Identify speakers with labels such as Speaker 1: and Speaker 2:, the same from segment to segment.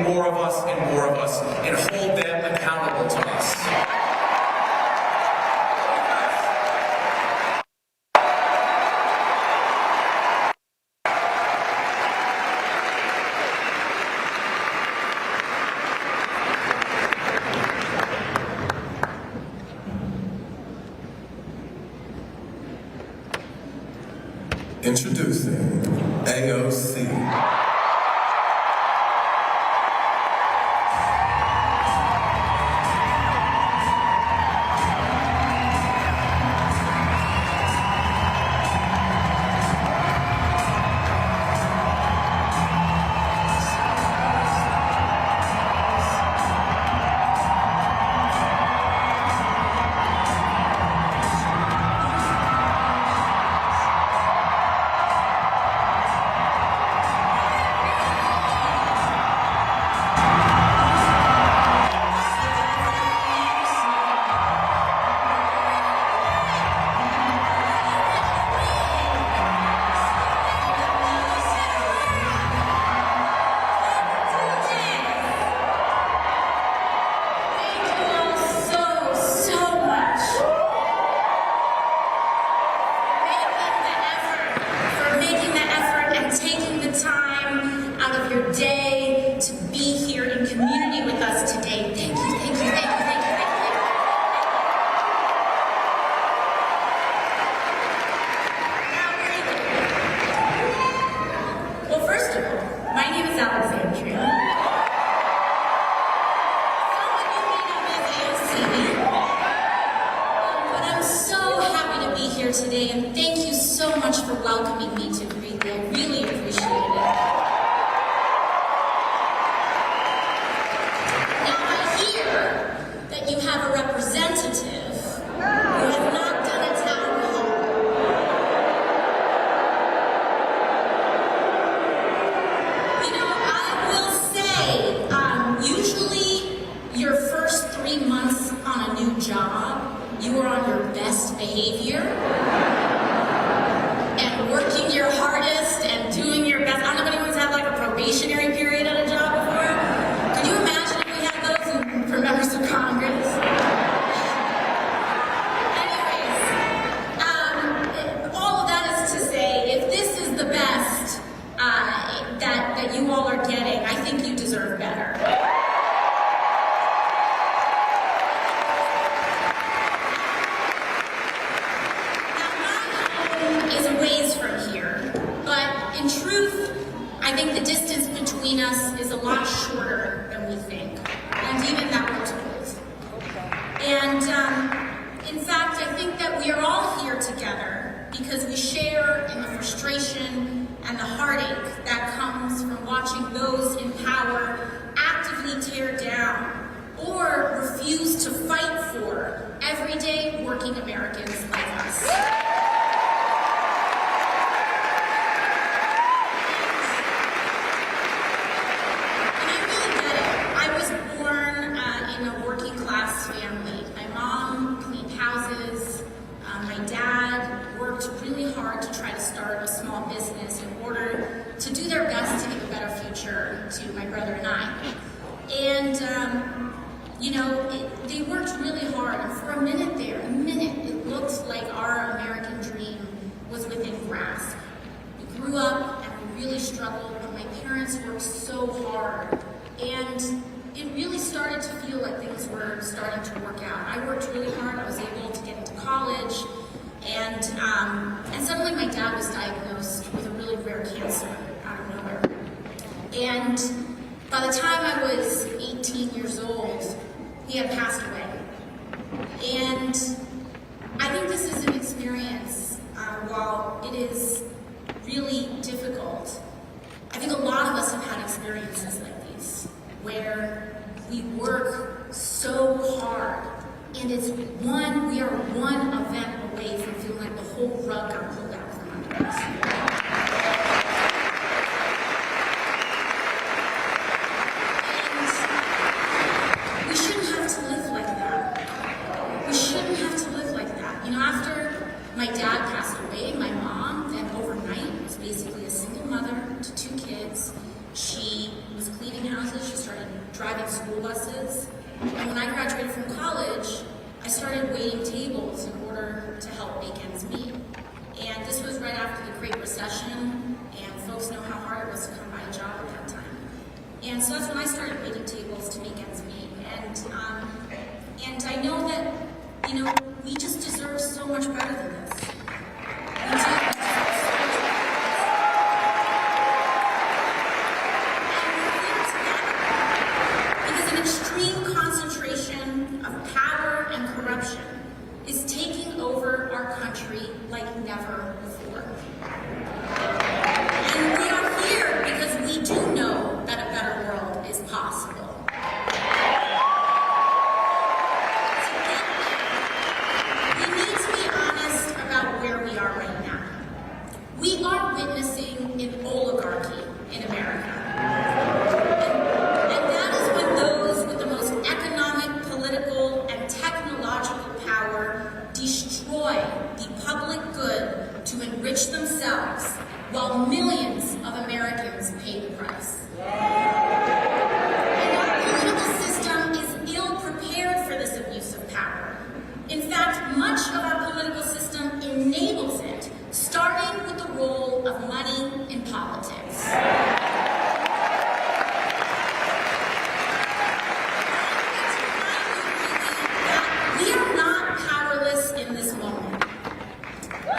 Speaker 1: more of us and more of us and hold them accountable to us.
Speaker 2: Introducing AOC.
Speaker 3: Day to be here in community with us today. Thank you, thank you, thank you, thank you, thank you. Now, Greeley. Well, first of all, my name is Alexandria. Some of you may know me as AOC. But I'm so happy to be here today, and thank you so much for welcoming me to Greeley. I really appreciate it. That you have a representative who has not done a town hall. You know, I will say, usually your first 3 months on a new job, you are on your best behavior and working your hardest and doing your best. I don't know if anyone's had like a probationary period at a job before. Can you imagine if we had those for members of Congress? That you all are getting, I think you deserve better. Now, my home is a ways from here, but in truth, I think the distance between us is a lot shorter than we think, and even that works both. And in fact, I think that we are all here together because we share in the frustration and the heartache that comes from watching those in power actively tear down or refuse to fight for everyday working Americans like us. And I really get it. I was born in a working class family. My mom cleaned houses. My dad worked really hard to try to start a small business in order to do their best to give a better future to my brother and I. And, you know, they worked really hard. And for a minute, it looked like our American dream was within grasp. We grew up and we really struggled, but my parents worked so hard. And it really started to feel like things were starting to work out. I worked really hard. I was able to get into college. And suddenly my dad was diagnosed with a really rare cancer out of nowhere. And by the time I was 18 years old, he had passed away. And I think this is an experience, while it is really difficult, I think a lot of us have had experiences like these, where we work so hard, and we are one event away from feeling like the whole rug got pulled out from under us. And we shouldn't have to live like that. We shouldn't have to live like that. You know, after my dad passed away, my mom then overnight was basically a single mother to 2 kids. She was cleaning clean houses. She started driving school buses. And when I graduated from college, I started waiting tables in order to help make ends meet. And this was right after the Great Recession, and folks know how hard it was to come by a job at that time. And so that's when I started waiting tables to make ends meet. And I know that, we just deserve so much better than this. We do. Because an extreme concentration of power and corruption is taking over our country like never before. And we are here because we do know that a better world is possible. We need to be honest about where we are right now. We are witnessing an oligarchy in America. And that is when those with the most economic, political, and technological power destroy the public good to enrich themselves while millions of Americans pay the price. And our political system is ill-prepared for this abuse of power. In fact, much of our political system enables it, starting with the role of money in politics. We are not powerless in this moment.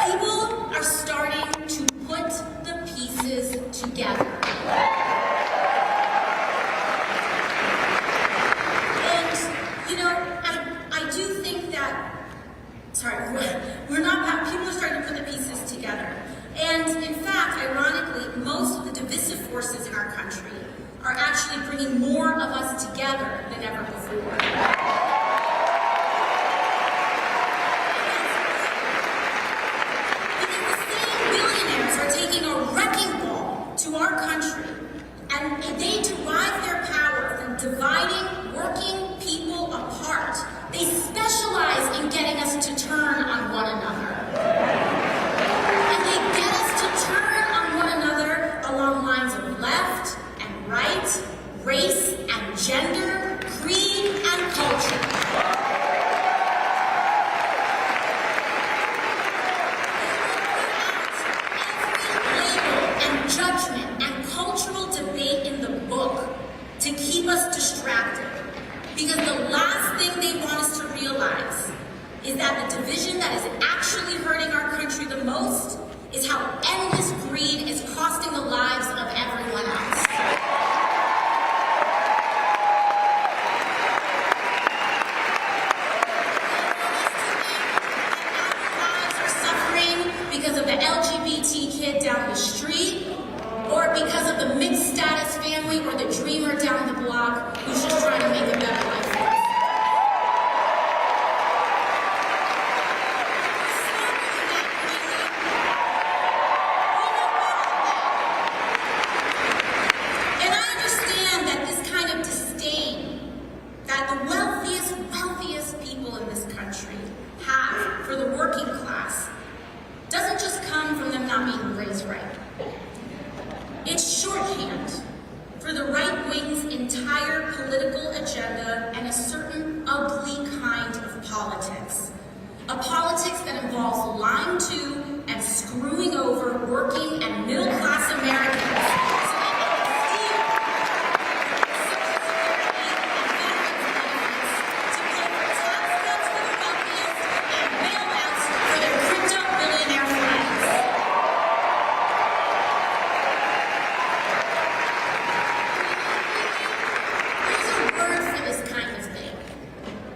Speaker 3: People are starting to put the pieces together. And, I do think that, we're not, people are starting to put the pieces together. And in fact, ironically, most of the divisive forces in our country are actually bringing more of us together than ever before. Are taking a wrecking ball to our country, and they derive their power from dividing working people apart. They specialize in getting us to turn on one another. And they get us to turn on one another along lines of left and right, race and gender, creed and culture. Judgment and cultural debate in the book to keep us distracted. Because the last thing they want us to realize is that the division that is actually hurting our country the most is how endless greed is costing the lives of everyone else. Our lives are suffering because of the LGBT kid down the street, or because of the mixed status family or the dreamer down the block who's just trying to make a better life for us. And I understand that this kind of disdain that the wealthiest people in this country have for the working class doesn't just come from them not being raised right. It's shorthand for the right wing's entire political agenda and a certain ugly kind of politics. A politics that involves lying to and screwing over working and middle-class Americans so that they can steal Social Security and veterans benefits to pay for tax cuts for the wealthiest and bailouts for their crypto billionaire friends. Word for this kind of thing: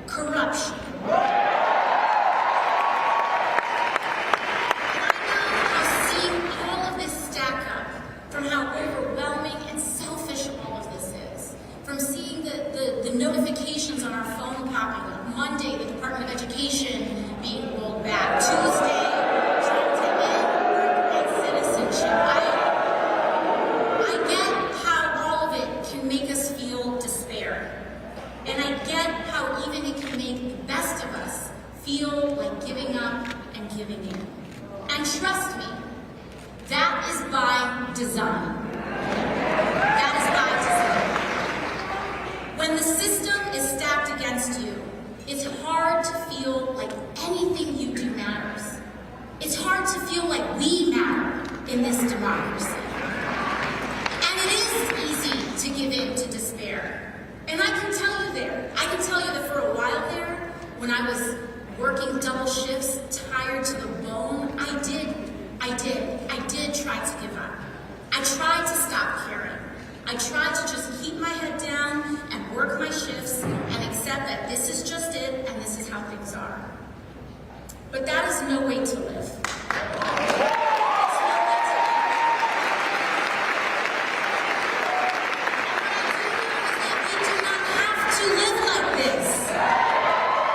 Speaker 3: corruption. And I know how seeing all of this stack up, from how overwhelming and selfish all of this is, from seeing the notifications on our phone popping up. Monday, the Department of Education being rolled back. Tuesday, trying to end work-based citizenship. I get how all of it can make us feel despair. And I get how even it can make the best of us feel like giving up and giving in. And trust me, that is by design. That is by design. It's hard to feel like anything you do matters. It's hard to feel like we matter in this democracy. And it is easy to give in to despair. And I can tell you that for a while there, when I was working double shifts, tired to the bone, I did try to give up. I tried to stop caring. I tried to just keep my head down and work my shifts and accept that this is just it and this is how things are. But that is no way to live. We do not have to live like this.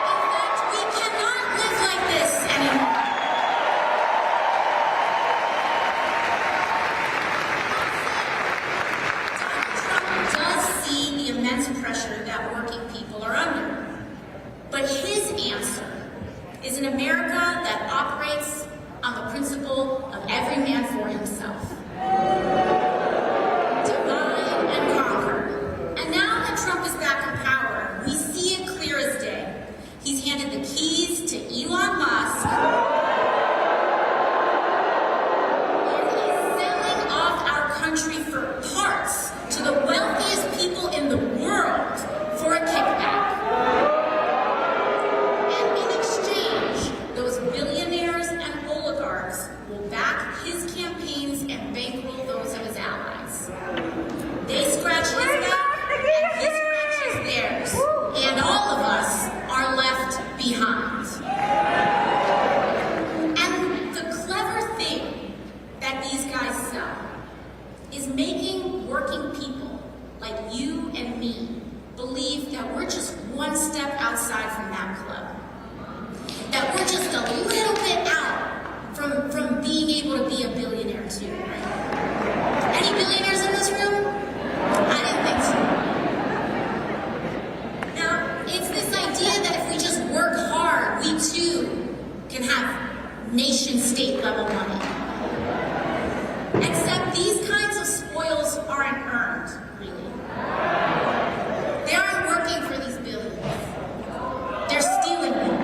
Speaker 3: In fact, we cannot live like this anymore. Donald Trump does see the immense pressure that working people are under. But his answer is an America that operates on the principle of every man for himself. Divide and conquer. And now that Trump is back in power, we see it clear as day. He's handed the keys to Elon Musk, and he's selling off our country for parts to the wealthiest people in the world for a kickback. And in exchange, those billionaires and oligarchs will back his campaigns and bankroll those of his allies. They scratch his back, and he scratches theirs. And all of us are left behind. And the clever thing that these guys sell is making working people like you and me believe that we're just one step outside from that club. That we're just a little bit out from being able to be a billionaire too, right? Any billionaires in this room? I didn't think so. Now, it's this idea that if we just work hard, we too can have nation-state level money. Except these kinds of spoils aren't earned, really. They aren't working for these billions. They're stealing them.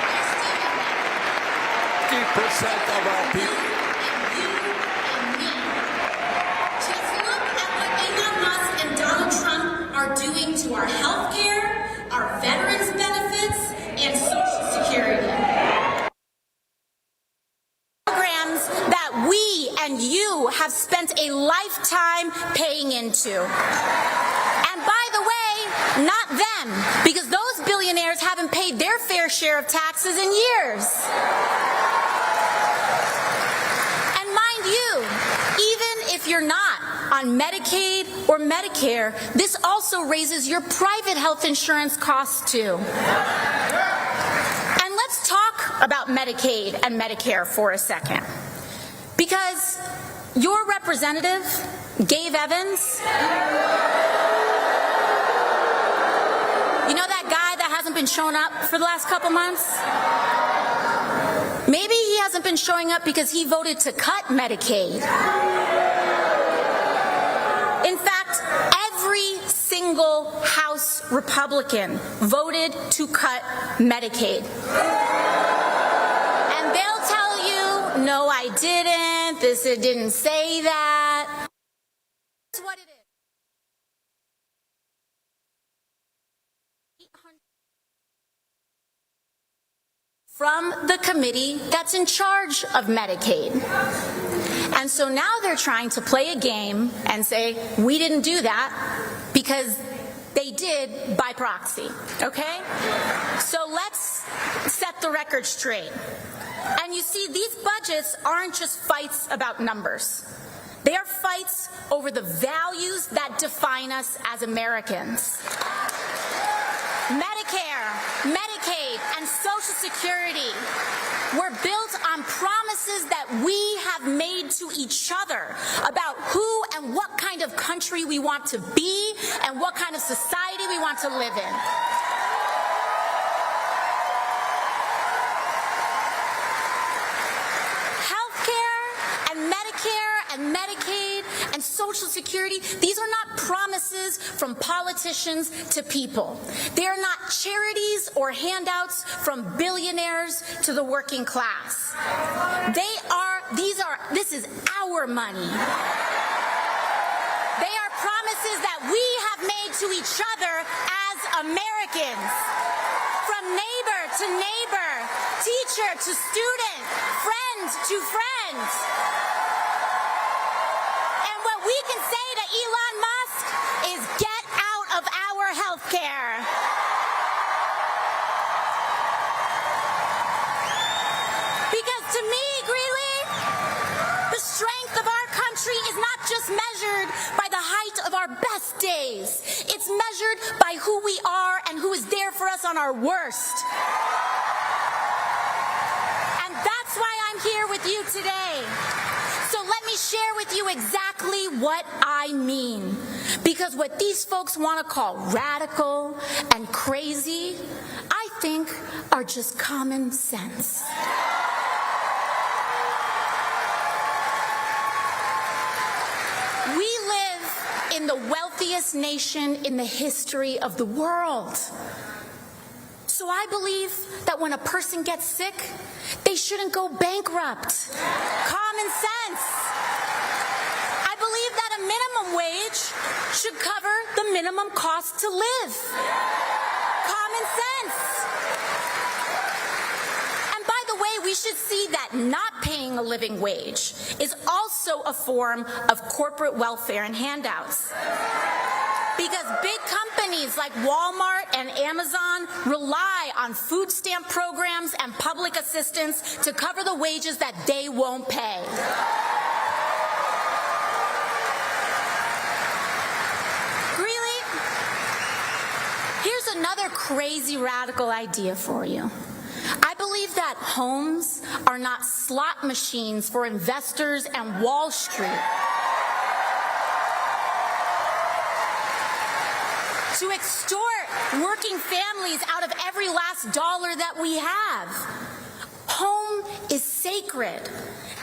Speaker 3: They're stealing them.
Speaker 2: 50% of our people.
Speaker 3: You and me. Just look at what Elon Musk and Donald Trump are doing to our health care, our veterans benefits, and Social Security. Programs that we and you have spent a lifetime paying into. And by the way, not them, because those billionaires haven't paid their fair share of taxes in years. And mind you, even if you're not on Medicaid or Medicare, this also raises your private health insurance costs too. And let's talk about Medicaid and Medicare for a second. Because your representative, Gabe Evans, you know that guy that hasn't been showing up for the last couple months? Maybe he hasn't been showing up because he voted to cut Medicaid. In fact, every single House Republican voted to cut Medicaid. And they'll tell you, no, I didn't, it didn't say that. That's what it is. From the committee that's in charge of Medicaid. And so now they're trying to play a game and say, we didn't do that because they did by proxy, okay? So let's set the record straight. And you see, these budgets aren't just fights about numbers. They are fights over the values that define us as Americans. Medicare, Medicaid, and Social Security were built on promises that we have made to each other about who and what kind of country we want to be and what kind of society we want to live in. Healthcare and Medicare and Medicaid and and Social Security, these are not promises from politicians to people. They are not charities or handouts from billionaires to the working class. This is our money. They are promises that we have made to each other as Americans. From neighbor to neighbor, teacher to student, friend to friend. And what we can say to Elon Musk is get out of our health care. Because to me, Greeley, the strength of our country is not just measured by the height of our best days. It's measured by who we are and who is there for us on our worst. And that's why I'm here with you today. So let me share with you exactly what I mean. Because what these folks want to call radical and crazy, I think are just common sense. We live in the wealthiest nation in the history of the world. So I believe that when a person gets sick, they shouldn't go bankrupt. Common sense. I believe that a minimum wage should cover the minimum cost to live. Common sense. And by the way, we should see that not paying a living wage is also a form of corporate welfare and handouts. Because big companies like Walmart and Amazon rely on food stamp programs and public assistance to cover the wages that they won't pay. Greeley, here's another crazy radical idea for you. I believe that homes are not slot machines for investors and Wall Street. To extort working families out of every last dollar that we have. Home is sacred.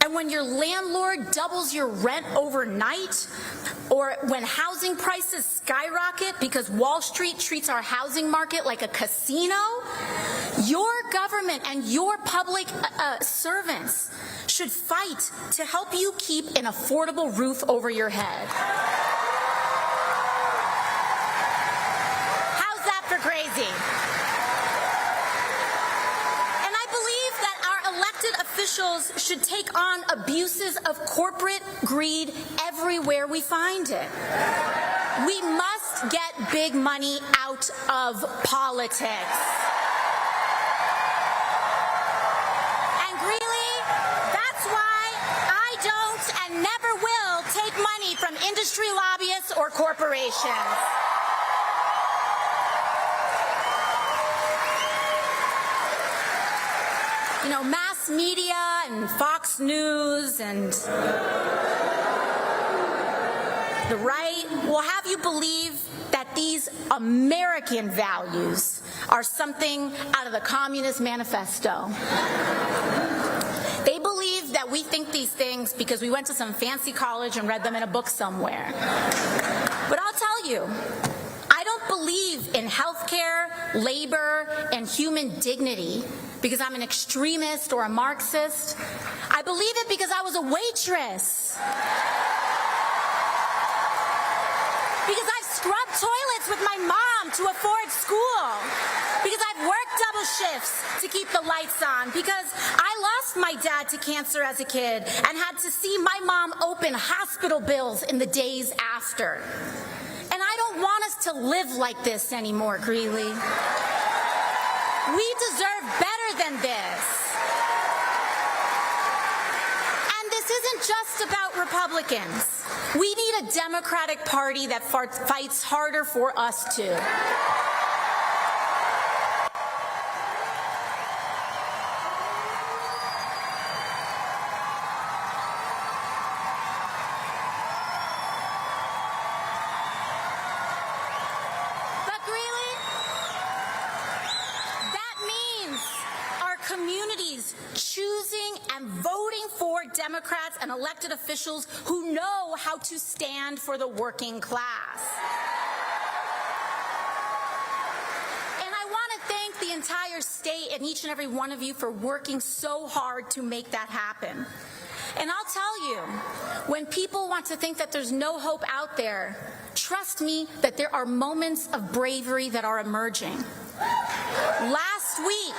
Speaker 3: And when your landlord doubles your rent overnight, or when housing prices skyrocket because Wall Street treats our housing market like a casino, your government and your public servants should fight to help you keep an affordable roof over your head. Crazy. And I believe that our elected officials should take on abuses of corporate greed everywhere we find it. We must get big money out of politics. And Greeley, that's why I don't and never will take money from industry lobbyists or corporations. You know, mass media and Fox News and the right will have you believe that these American values are something out of the Communist Manifesto. They believe that we think these things because we went to some fancy college and read them in a book somewhere. But I'll tell you, I don't believe in healthcare, labor, and human dignity because I'm an extremist or a Marxist. I believe it because I was a waitress. Because I've scrubbed toilets with my mom to afford school. Because I've worked double shifts to keep the lights on. Because I lost my dad to cancer as a kid and had to see my mom open hospital bills in the days after. And I don't want us to live like this anymore, Greeley. We deserve better than this. And this isn't just about Republicans. We need a Democratic Party that fights harder for us too.
Speaker 4: Democrats and elected officials who know how to stand for the working class. And I want to thank the entire state and each and every one of you for working so hard to make that happen. And I'll tell you, when people want to think that there's no hope out there, trust me that there are moments of bravery that are emerging. Last week,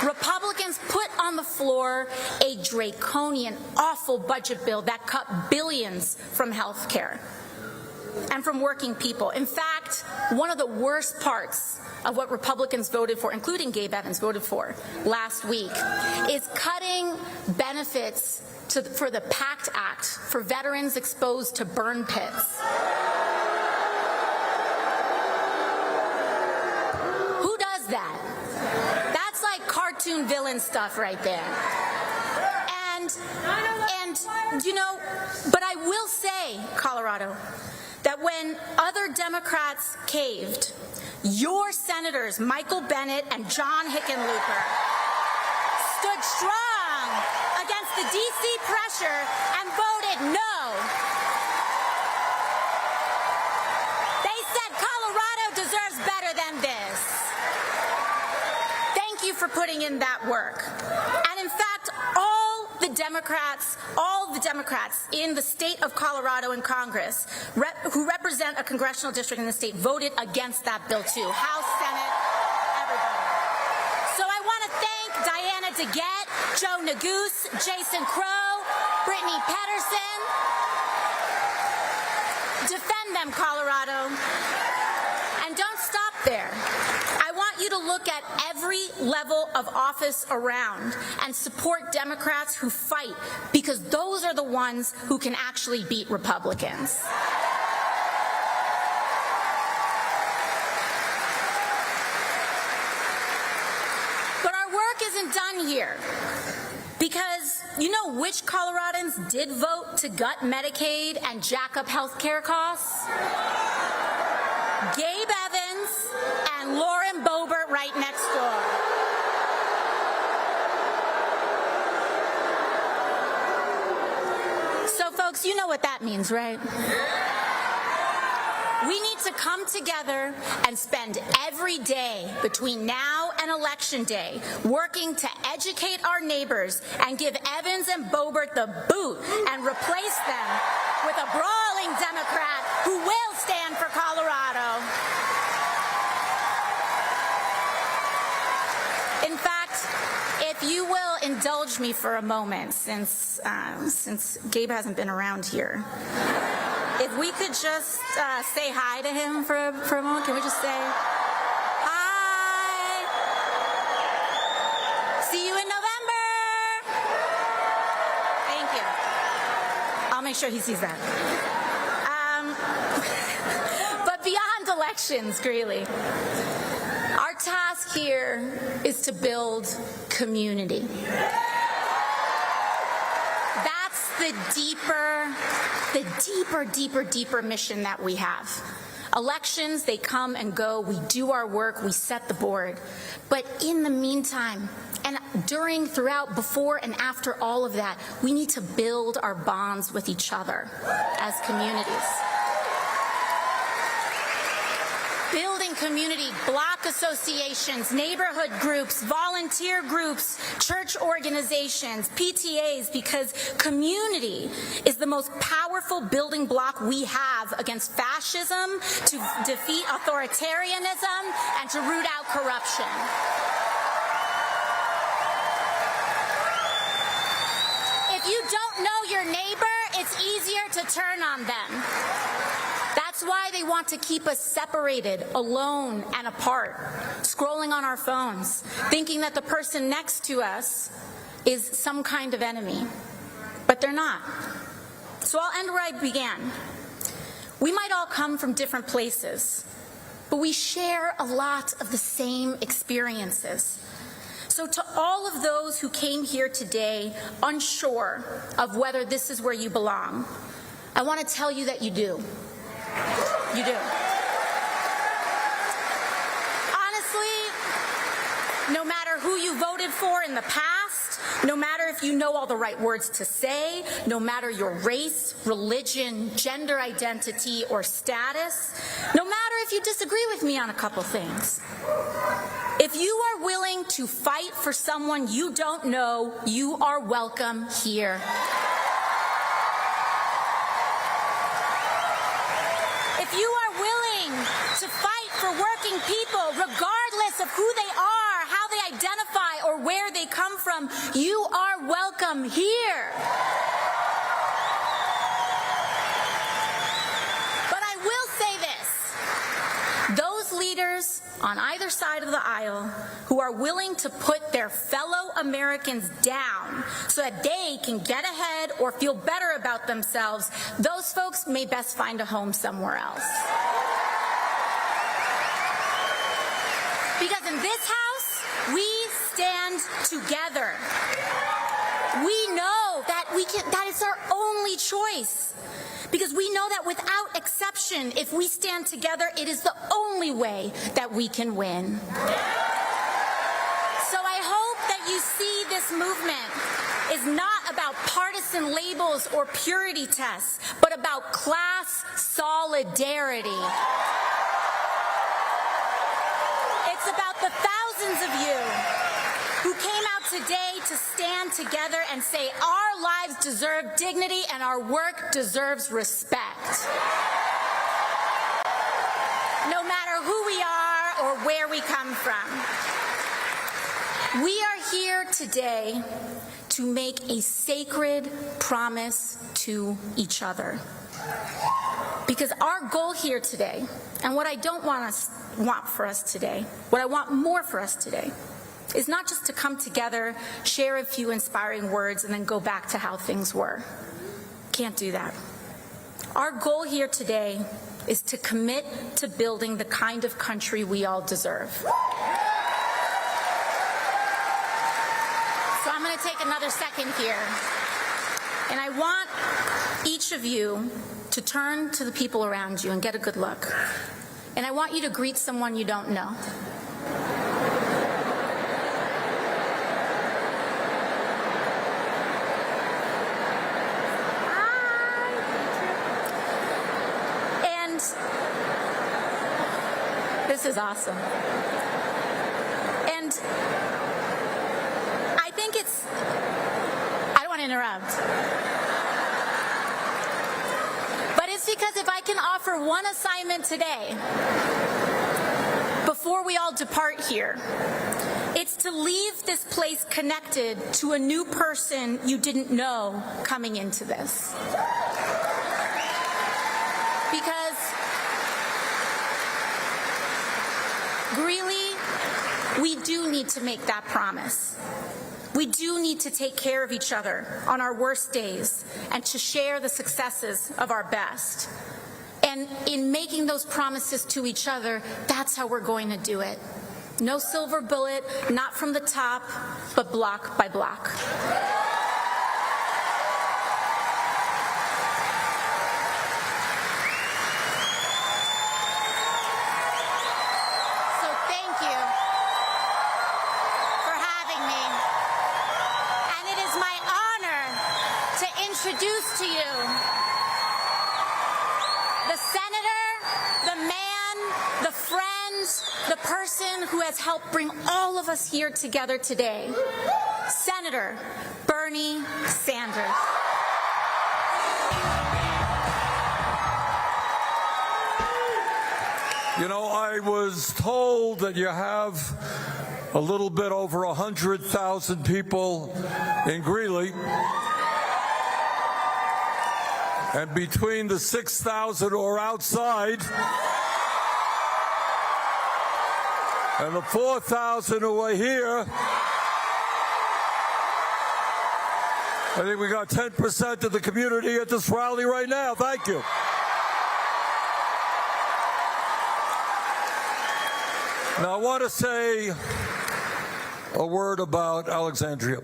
Speaker 4: Republicans put on the floor a draconian, awful budget bill that cut billions from health care and from working people. In fact, one of the worst parts of what Republicans voted for, including Gabe Evans voted for last week, is cutting benefits for the PACT Act for veterans exposed to burn pits. Who does that? That's like cartoon villain stuff right there. And you know, but I will say, Colorado, that when other Democrats caved, your senators, Michael Bennet and John Hickenlooper, stood strong against the D.C. pressure and voted no. They said Colorado deserves better than this. Thank you for putting in that work. And in fact, all the Democrats in the state of Colorado in Congress who represent a congressional district in the state voted against that bill too. House, Senate, everybody. So I want to thank Diana DeGette, Joe Neguse, Jason Crow, Brittany Pedersen. Defend them, Colorado. And don't stop there. I want you to look at every level of office around and support Democrats who fight, because those are the ones who can actually beat Republicans. But our work isn't done here, because you know which Coloradans did vote to gut Medicaid and jack up health care costs? Gabe Evans and Lauren Boebert right next door. So folks, you know what that means, right? We need to come together and spend every day between now and Election Day working to educate our neighbors and give Evans and Boebert the boot and replace them with a brawling Democrat who will stand for Colorado. In fact, if you will indulge me for a moment, since Gabe hasn't been around here, if we could just say hi to him for a moment. Can we just say hi? See you in November. Thank you. I'll make sure he sees that. But beyond elections, Greeley, our task here is to build community. That's the deeper mission that we have. Elections, they come and go. We do our work. We set the board. But in the meantime, and throughout, before and after all of that, we need to build our bonds with each other as communities. Building community, block associations, neighborhood groups, volunteer groups, church organizations, PTAs, because community is the most powerful building block we have against fascism, to defeat authoritarianism, and to root out corruption. If you don't know your neighbor, it's easier to turn on them. That's why they want to keep us separated, alone, and apart, scrolling on our phones, thinking that the person next to us is some kind of enemy. But they're not. So I'll end where I began. We might all come from different places, but we share a lot of the same experiences. So to all of those who came here today unsure of whether this is where you belong, I want to tell you that you do. You do. Honestly, no matter who you voted for in the past No matter if you know all the right words to say, no matter your race, religion, gender identity, or status, no matter if you disagree with me on a couple things. If you are willing to fight for someone you don't know, you are welcome here. If you are willing to fight for working people, regardless of who they are, how they identify, or where they come from, you are welcome here. But I will say this. Those leaders on either side of the aisle who are willing to put their fellow Americans down so that they can get ahead or feel better about themselves, those folks may best find a home somewhere else. Because in this house, we stand together. We know that that is our only choice. Because we know that without exception, if we stand together, it is the only way that we can win. So I hope that you see this movement is not about partisan labels or purity tests, but about class solidarity. It's about the thousands of you who came out today to stand together and say our lives deserve dignity and our work deserves respect. No matter who we are or where we come from. We are here today to make a sacred promise to each other. Because our goal here today, and what I don't want for us today, what I want more for us today, is not just to come together, share a few inspiring words, and then go back to how things were. Can't do that. Our goal here today is to commit to building the kind of country we all deserve. So I'm going to take another second here. And I want each of you to turn to the people around you and get a good look. And I want you to greet someone you don't know. This is awesome. And I think I don't want to interrupt. But it's because if I can offer one assignment today, before we all depart here, it's to leave this place connected to a new person you didn't know coming into this. Because Greeley, we do need to make that promise. We do need to take care of each other on our worst days and to share the successes of our best. And in making those promises to each other, that's how we're going to do it. No silver bullet, not from the top, but block by block. Introduce to you the senator, the man, the friend, the person who has helped bring all of us here together today, Senator Bernie Sanders.
Speaker 5: You know, I was told that you have a little bit over 100,000 people in Greeley. And between the 6,000 who are outside and the 4,000 who are here, I think we got 10% of the community at this rally right now. Thank you. Now, I want to say a word about Alexandria.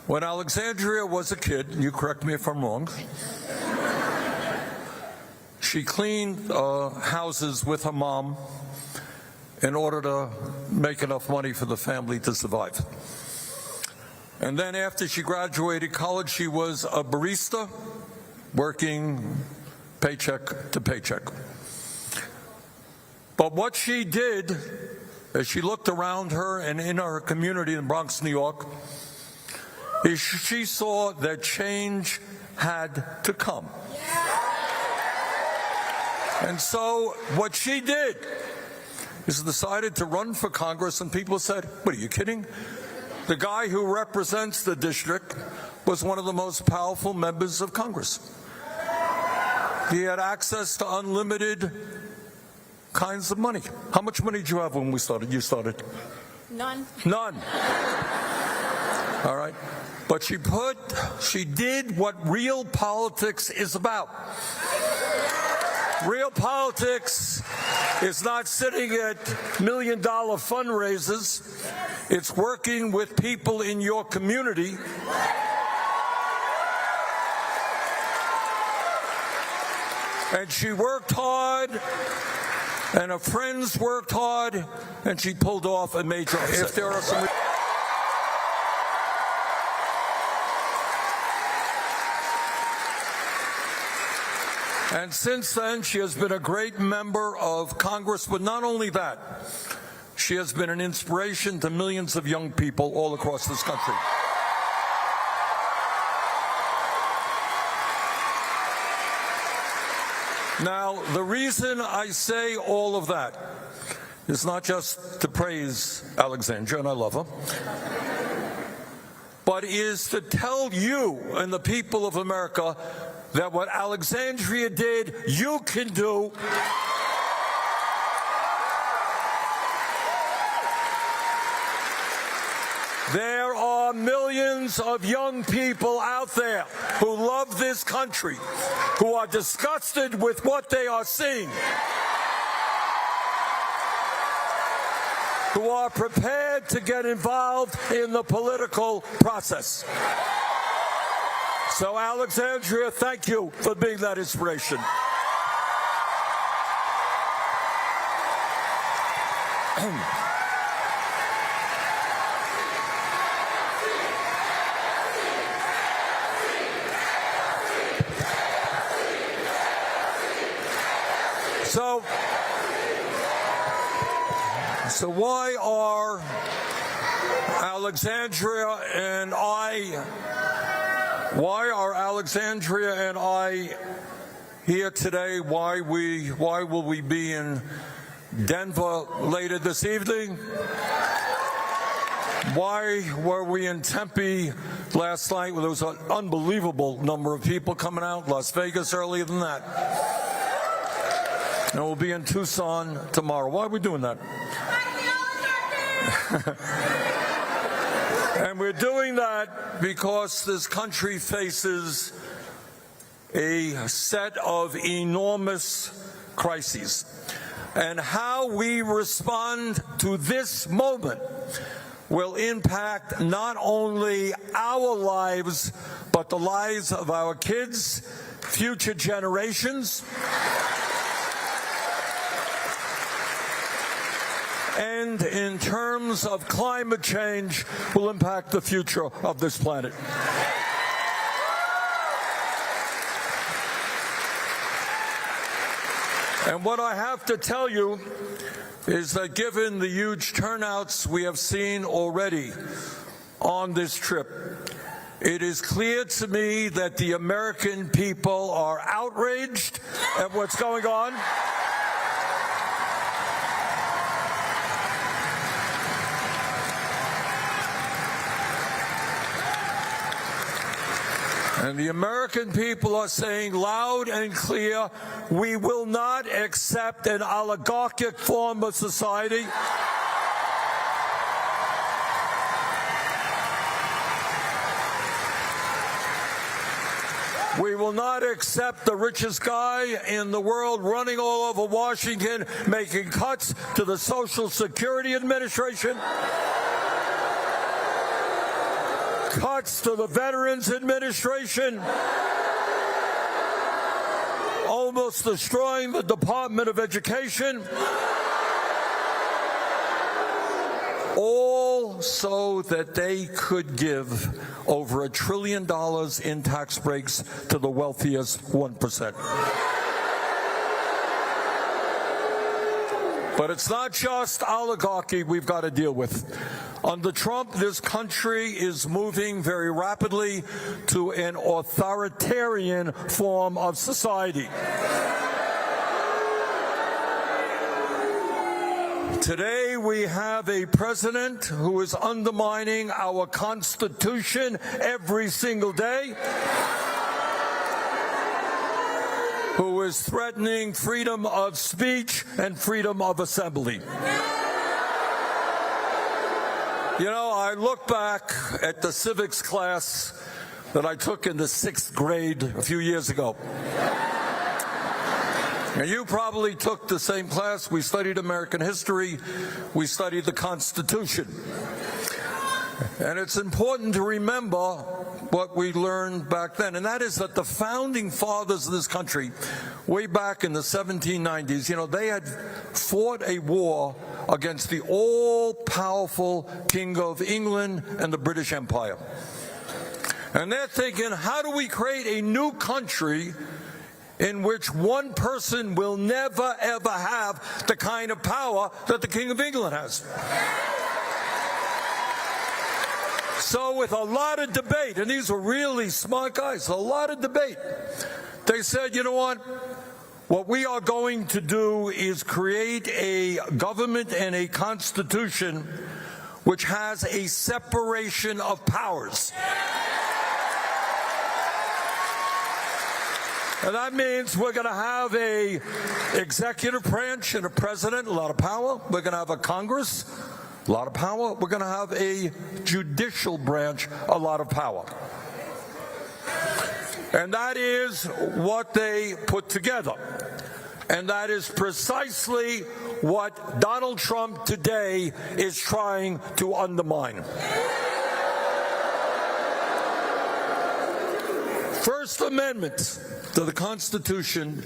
Speaker 5: When Alexandria was a kid, and you correct me if I'm wrong, she cleaned houses with her mom in order to make enough money for the family to survive. And then after she graduated college, she was a barista, working paycheck to paycheck. But what she did, as she looked around her and in her community in Bronx, New York, is she saw that change had to come. And so what she did is decided to run for Congress, and people said, "What, are you kidding? The guy who represents the district was one of the most powerful members of Congress. He had access to unlimited kinds of money." How much money did you have when we started? You started?
Speaker 4: None.
Speaker 5: None. All right. But she did what real politics is about. Real politics is not sitting at million-dollar fundraisers. It's working with people in your community. And she worked hard, and her friends worked hard, and she pulled off a major upset. If there are some... And since then, she has been a great member of Congress, but not only that, she has been an inspiration to millions of young people all across this country. Now, the reason I say all of that is not just to praise Alexandria, and I love her, but is to tell you and the people of America that what Alexandria did, you can do. There are millions of young people out there who love this country, who are disgusted with what they are seeing, who are prepared to get involved in the political process. So, Alexandria, thank you for being that inspiration. So why are Alexandria and I here today? Why will we be in Denver later this evening? Why were we in Tempe last night where there was an unbelievable number of people coming out? Las Vegas earlier than that. And we'll be in Tucson tomorrow. Why are we doing that? And we're doing that because this country faces a set of enormous crises. And how we respond to this moment will impact not only our lives, but the lives of our kids, future generations, and in terms of climate change, will impact the future of this planet. And what I have to tell you is that given the huge turnouts we have seen already on this trip, it is clear to me that the American people are outraged at what's going on. And the American people are saying loud and clear, we will not accept an oligarchic form of society. We will not accept the richest guy in the world running all over Washington, making cuts to the Social Security Administration, cuts to the Veterans Administration, almost destroying the Department of Education. all so that they could give over $1 trillion in tax breaks to the wealthiest 1%. But it's not just oligarchy we've got to deal with. Under Trump, this country is moving very rapidly to an authoritarian form of society. Today, we have a president who is undermining our Constitution every single day, who is threatening freedom of speech and freedom of assembly. You know, I look back at the civics class that I took in the 6th grade a few years ago. And you probably took the same class. We studied American history. We studied the Constitution. And it's important to remember what we learned back then, and that is that the founding fathers of this country, way back in the 1790s, you know, they had fought a war against the all-powerful King of England and the British Empire. And they're thinking, how do we create a new country in which one person will never, ever have the kind of power that the King of England has? So with a lot of debate, and these were really smart guys, a lot of debate, they said, you know what we are going to do is create a government and a constitution which has a separation of powers. And that means we're going to have a executive branch and a president, a lot of power. We're going to have a Congress, a lot of power. We're going to have a judicial branch, a lot of power. And that is what they put together. And that is precisely what Donald Trump today is trying to undermine. First Amendment to the Constitution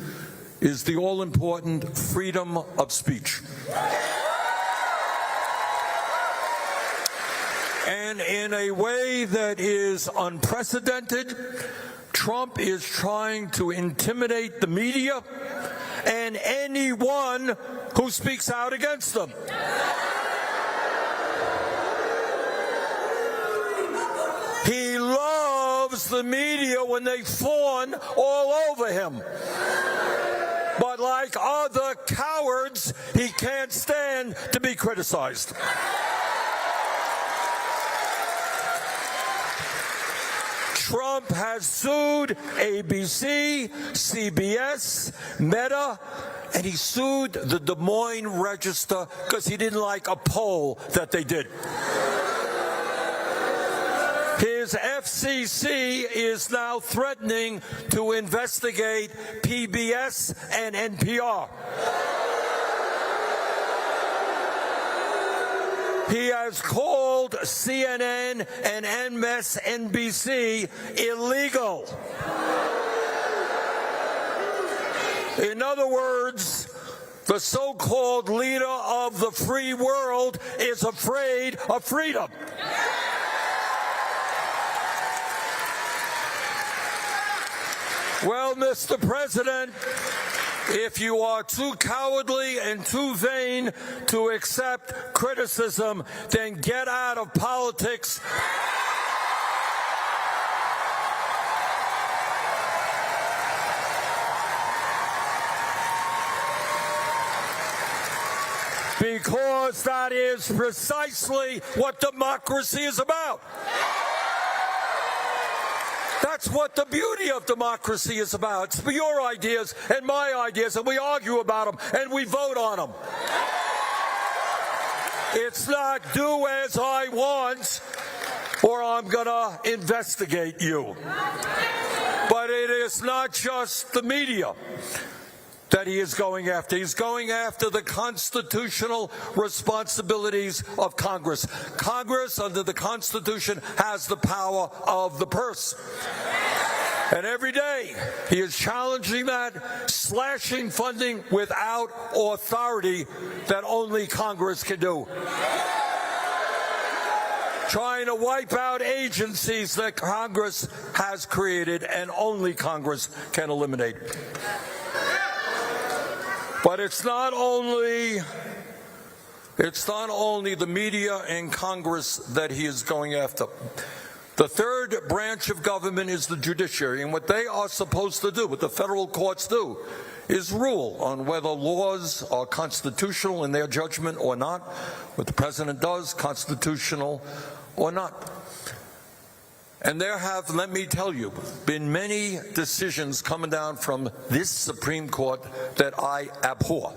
Speaker 5: is the all-important freedom of speech. And in a way that is unprecedented, Trump is trying to intimidate the media and anyone who speaks out against them. He loves the media when they fawn all over him. But like other cowards, he can't stand to be criticized. Trump has sued ABC, CBS, Meta, and he sued the Des Moines Register because he didn't like a poll that they did. His FCC is now threatening to investigate PBS and NPR. He has called CNN and MSNBC illegal. In other words, the so-called leader of the free world is afraid of freedom. Well, Mr. President, if you are too cowardly and too vain to accept criticism, then get out of politics. Because that is precisely what democracy is about. That's what the beauty of democracy is about. It's your ideas and my ideas, and we argue about them, and we vote on them. It's not do as I want, or I'm going to investigate you. But it is not just the media that he is going after. He's going after the constitutional responsibilities of Congress. Congress, under the Constitution, has the power of the purse. And every day, he is challenging that, slashing funding without authority that only Congress can do. trying to wipe out agencies that Congress has created and only Congress can eliminate. But it's not only the media and Congress that he is going after. The third branch of government is the judiciary, and what they are supposed to do, what the federal courts do, is rule on whether laws are constitutional in their judgment or not, what the president does, constitutional or not. And there have, let me tell you, been many decisions coming down from this Supreme Court that I abhor.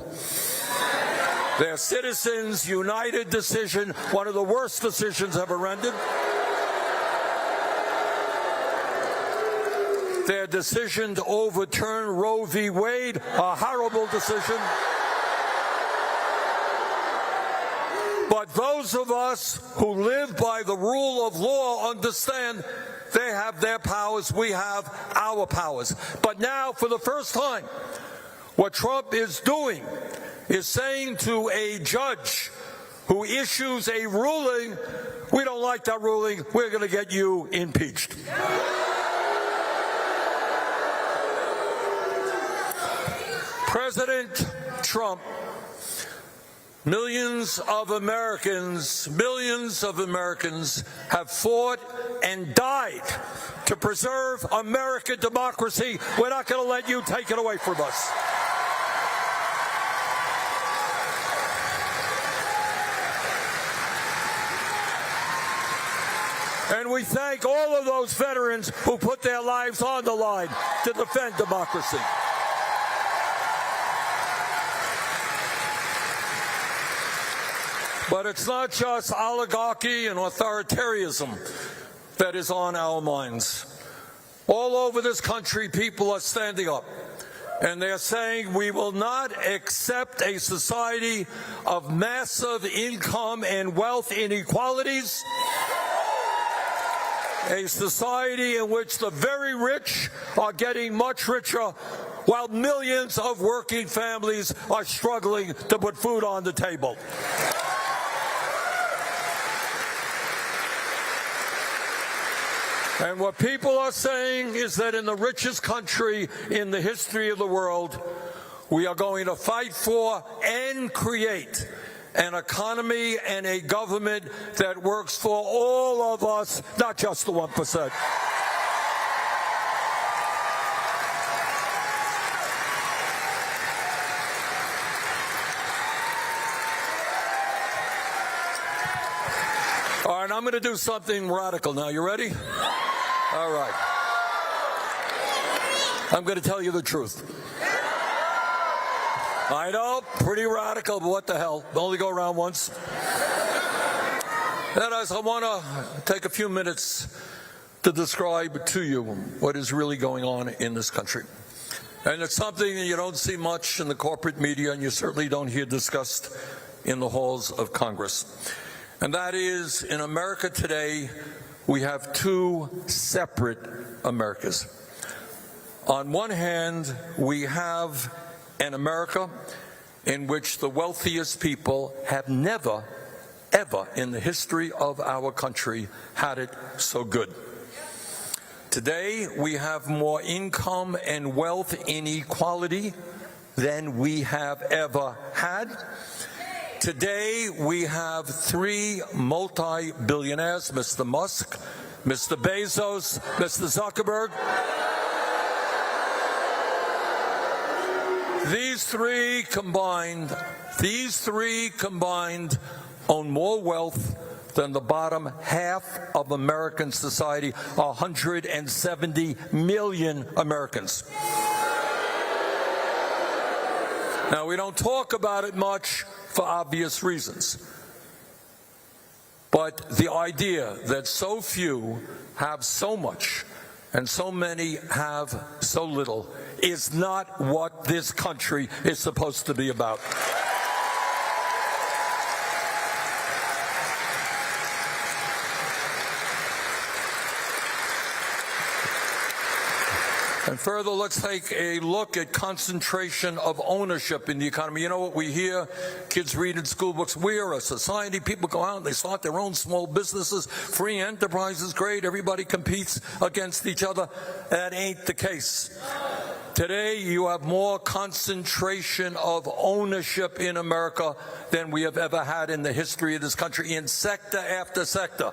Speaker 5: Their Citizens United decision, one of the worst decisions ever rendered. Their decision to overturn Roe v. Wade, a horrible decision. But those of us who live by the rule of law understand they have their powers, we have our powers. But now, for the first time, what Trump is doing is saying to a judge who issues a ruling, we don't like that ruling, we're going to get you impeached. President Trump, millions of Americans have fought and died to preserve American democracy. We're not going to let you take it away from us. And we thank all of those veterans who put their lives on the line to defend democracy. But it's not just oligarchy and authoritarianism that is on our minds. All over this country, people are standing up, and they're saying we will not accept a society of massive income and wealth inequalities, a society in which the very rich are getting much richer while millions of working families are struggling to put food on the table. And what people are saying is that in the richest country in the history of the world, we are going to fight for and create an economy and a government that works for all of us, not just the 1%. All right, I'm going to do something radical now. You ready? All right. I'm going to tell you the truth. I know, pretty radical, but what the hell? Only go around once. And as I want to take a few minutes to describe to you what is really going on in this country. And it's something that you don't see much in the corporate media, and you certainly don't hear discussed in the halls of Congress. And that is, in America today, we have two separate Americas. On one hand, we have an America in which the wealthiest people have never, ever in the history of our country had it so good. Today, we have more income and wealth inequality than we have ever had. Today, we have three multi-billionaires, Mr. Musk, Mr. Bezos, Mr. Zuckerberg. These three combined own more wealth than the bottom half of American society, 170 million Americans. Now, we don't talk about it much for obvious reasons. But the idea that so few have so much and so many have so little is not what this country is supposed to be about. And further, let's take a look at concentration of ownership in the economy. You know what we hear? Kids read in school books. We are a society. People go out and they start their own small businesses. Free enterprise is great. Everybody competes against each other. That ain't the case. Today, you have more concentration of ownership in America than we have ever had in the history of this country in sector after sector.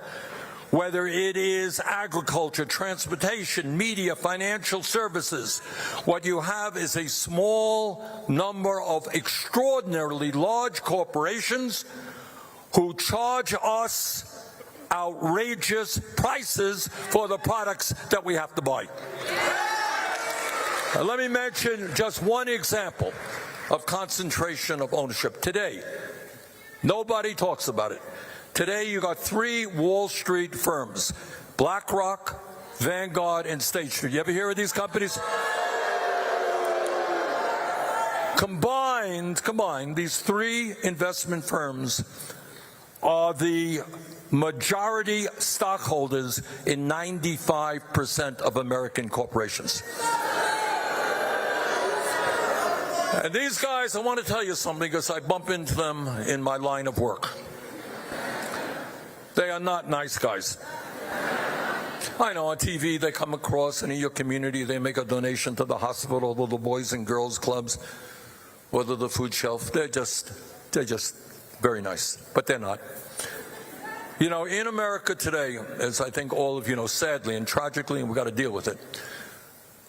Speaker 5: Whether it is agriculture, transportation, media, financial services, what you have is a small number of extraordinarily large corporations who charge us outrageous prices for the products that we have to buy. Now, let me mention just one example of concentration of ownership. Today, nobody talks about it. Today, you got 3 Wall Street firms, BlackRock, Vanguard, and State Street. You ever hear of these companies? Combined, these 3 investment firms are the majority stockholders in 95% of American corporations. And these guys, I want to tell you something because I bump into them in my line of work. They are not nice guys. I know on TV they come across, and in your community they make a donation to the hospital or the Boys and Girls Clubs or the food shelf. They're just very nice, but they're not. You know, in America today, as I think all of you know, sadly and tragically, and we've got to deal with it,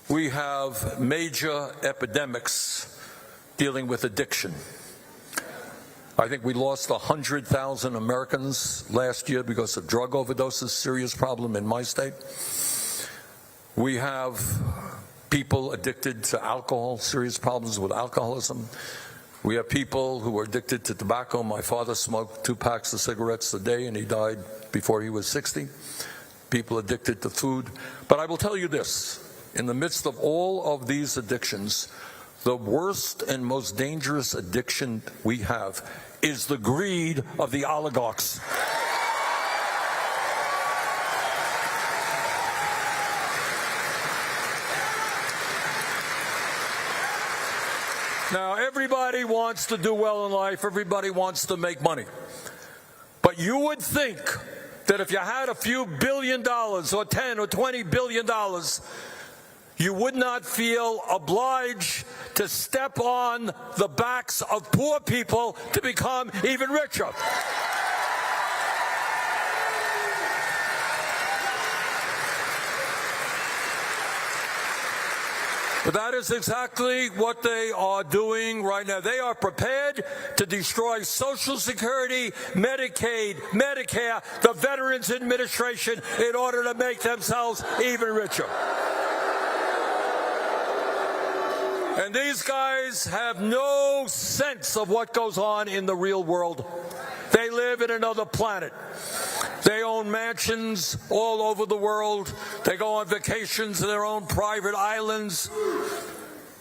Speaker 5: we have major epidemics dealing with addiction. I think we lost 100,000 Americans last year because of drug overdoses, serious problem in my state. We have people addicted to alcohol, serious problems with alcoholism. We have people who are addicted to tobacco. My father smoked 2 packs of cigarettes a day and he died before he was 60. People addicted to food. But I will tell you this, in the midst of all of these addictions, the worst and most dangerous addiction we have is the greed of the oligarchs. Now, everybody wants to do well in life. Everybody wants to make money. But you would think that if you had a few $1 billion or 10 or $20 billion, you would not feel obliged to step on the backs of poor people to become even richer. But that is exactly what they are doing right now. They are prepared to destroy Social Security, Medicaid, Medicare, the Veterans Administration in order to make themselves even richer. And these guys have no sense of what goes on in the real world. They live in another planet. They own mansions all over the world. They go on vacations to their own private islands.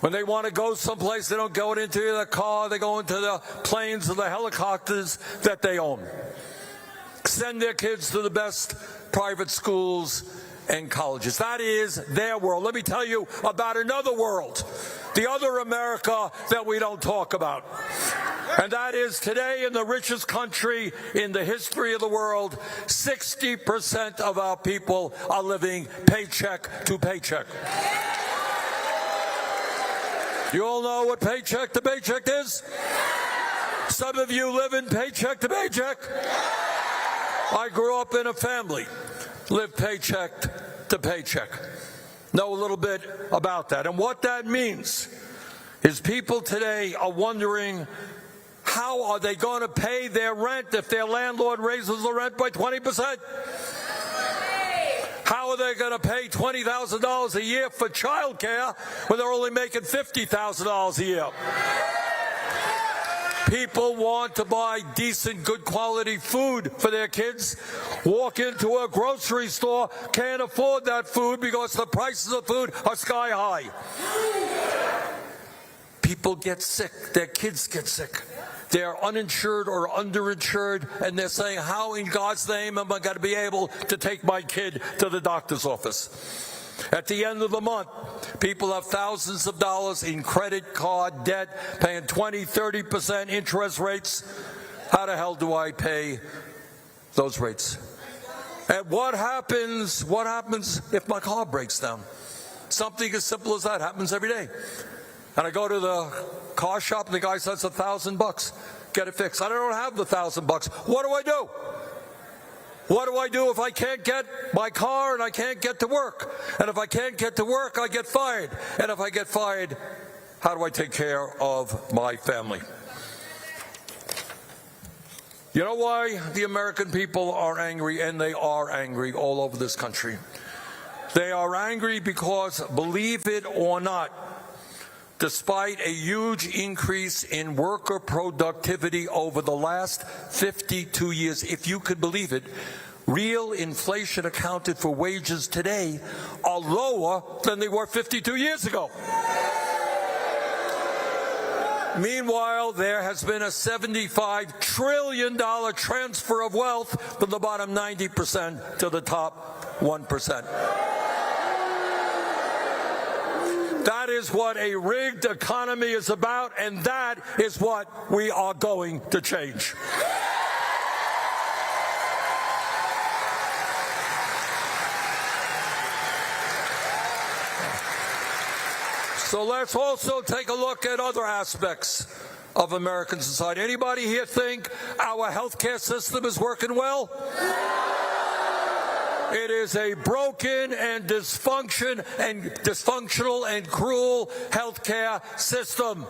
Speaker 5: When they want to go someplace, they don't go into the car. They go into the planes or the helicopters that they own. Send their kids to the best private schools and colleges. That is their world. Let me tell you about another world, the other America that we don't talk about. And that is today in the richest country in the history of the world, 60% of our people are living paycheck to paycheck. You all know what paycheck to paycheck is? Some of you live in paycheck to paycheck. I grew up in a family, lived paycheck to paycheck. Know a little bit about that. And what that means is people today are wondering, how are they going to pay their rent if their landlord raises the rent by 20%? How are they going to pay $20,000 a year for childcare when they're only making $50,000 a year? People want to buy decent, good quality food for their kids. Walk into a grocery store, can't afford that food because the prices of food are sky high. People get sick. Their kids get sick. They're uninsured or underinsured, and they're saying, how in God's name am I going to be able to take my kid to the doctor's office? At the end of the month, people have thousands of dollars in credit card debt, paying 20, 30% interest rates. How the hell do I pay those rates? And what happens if my car breaks down? Something as simple as that happens every day. And I go to the car shop and the guy says $1,000. Get it fixed. I don't have the $1,000. What do I do? What do I do if I can't get my car and I can't get to work? And if I can't get to work, I get fired. And if I get fired, how do I take care of my family? You know why the American people are angry, and they are angry all over this country? They are angry because, believe it or not, despite a huge increase in worker productivity over the last 52 years, if you could believe it, real inflation accounted for wages today are lower than they were 52 years ago. Meanwhile, there has been a $75 trillion transfer of wealth from the bottom 90% to the top 1%. That is what a rigged economy is about, and that is what we are going to change. So let's also take a look at other aspects of American society. Anybody here think our healthcare system is working well? It is a broken and dysfunctional and cruel healthcare system.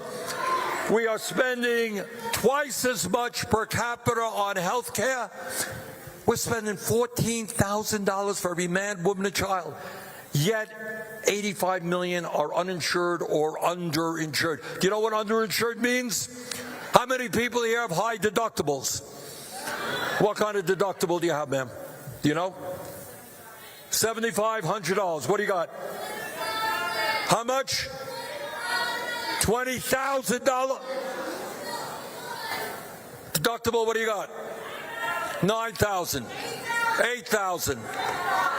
Speaker 5: We are spending twice as much per capita on healthcare. We're spending $14,000 for every man, woman, and child. Yet 85 million are uninsured or underinsured. Do you know what underinsured means? How many people here have high deductibles? What kind of deductible do you have, ma'am? Do you know? $7,500. What do you got? How much? $20,000 deductible. What do you got? 9,000, 8,000,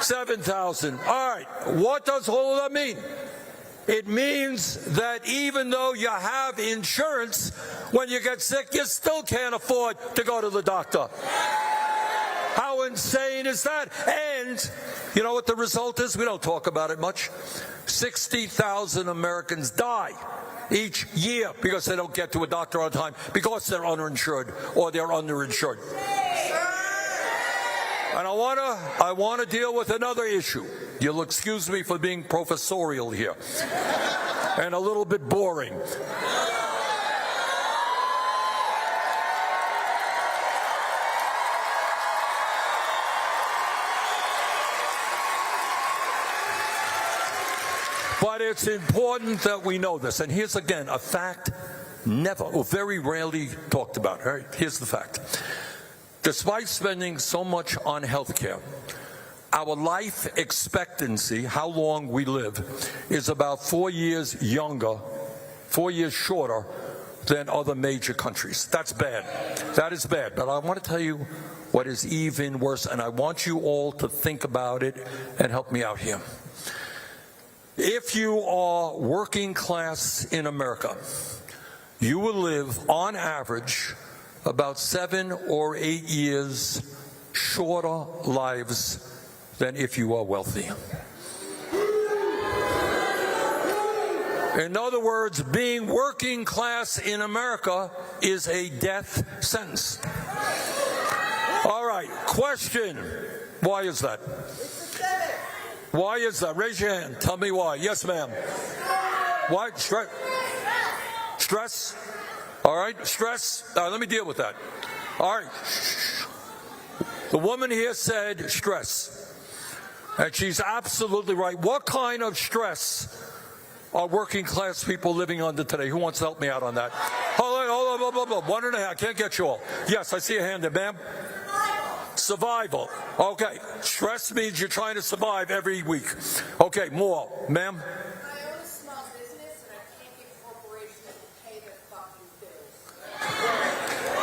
Speaker 5: 7,000. All right. What does all of that mean? It means that even though you have insurance, when you get sick, you still can't afford to go to the doctor. How insane is that? And you know what the result is? We don't talk about it much. 60,000 Americans die each year because they don't get to a doctor on time, because they're uninsured or they're underinsured. And I want to deal with another issue. You'll excuse me for being professorial here and a little bit boring. But it's important that we know this. And here's again a fact never or very rarely talked about. All right? Here's the fact. Despite spending so much on health care, our life expectancy, how long we live, is about 4 years younger, 4 years shorter than other major countries. That's bad. That is bad. But I want to tell you what is even worse, and I want you all to think about it and help me out here. If you are working class in America, you will live on average about 7 or 8 years shorter lives than if you are wealthy. In other words, being working class in America is a death sentence. All right, question. Why is that? Why is that? Raise your hand. Tell me why. Yes, ma'am. Why? Stress? All right, stress. Let me deal with that. All right. The woman here said stress. And she's absolutely right. What kind of stress are working class people living under today? Who wants to help me out on that? Hold on. 1 and a half. I can't get you all. Yes, I see a hand there, ma'am. Survival. Okay. Stress means you're trying to survive every week. Okay, more. Ma'am?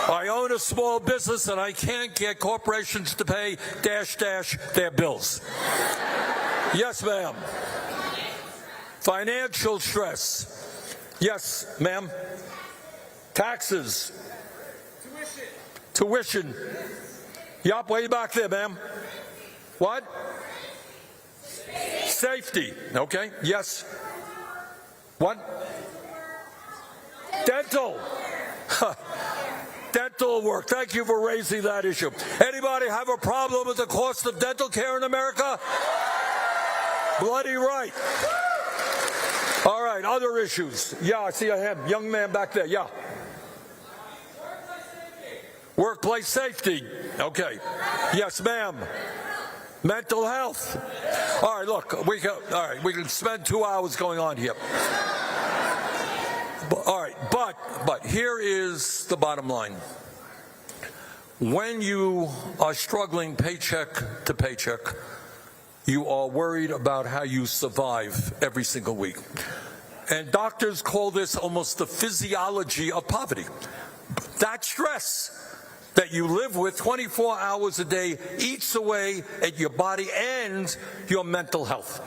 Speaker 5: I own a small business and I can't get corporations to pay dash their bills. Yes, ma'am. Financial stress. Yes, ma'am. Taxes. Tuition. Yup, way back there, ma'am. What? Safety. Okay, yes. What? Dental. Dental work. Thank you for raising that issue. Anybody have a problem with the cost of dental care in America? Bloody right. All right, other issues. Yeah, I see a hand. Young man back there. Yeah. Workplace safety. Okay. Yes, ma'am. Mental health. All right, look, we can spend 2 hours going on here. All right, but here is the bottom line. When you are struggling paycheck to paycheck, you are worried about how you survive every single week. And doctors call this almost the physiology of poverty. That stress that you live with 24 hours a day eats away at your body and your mental health.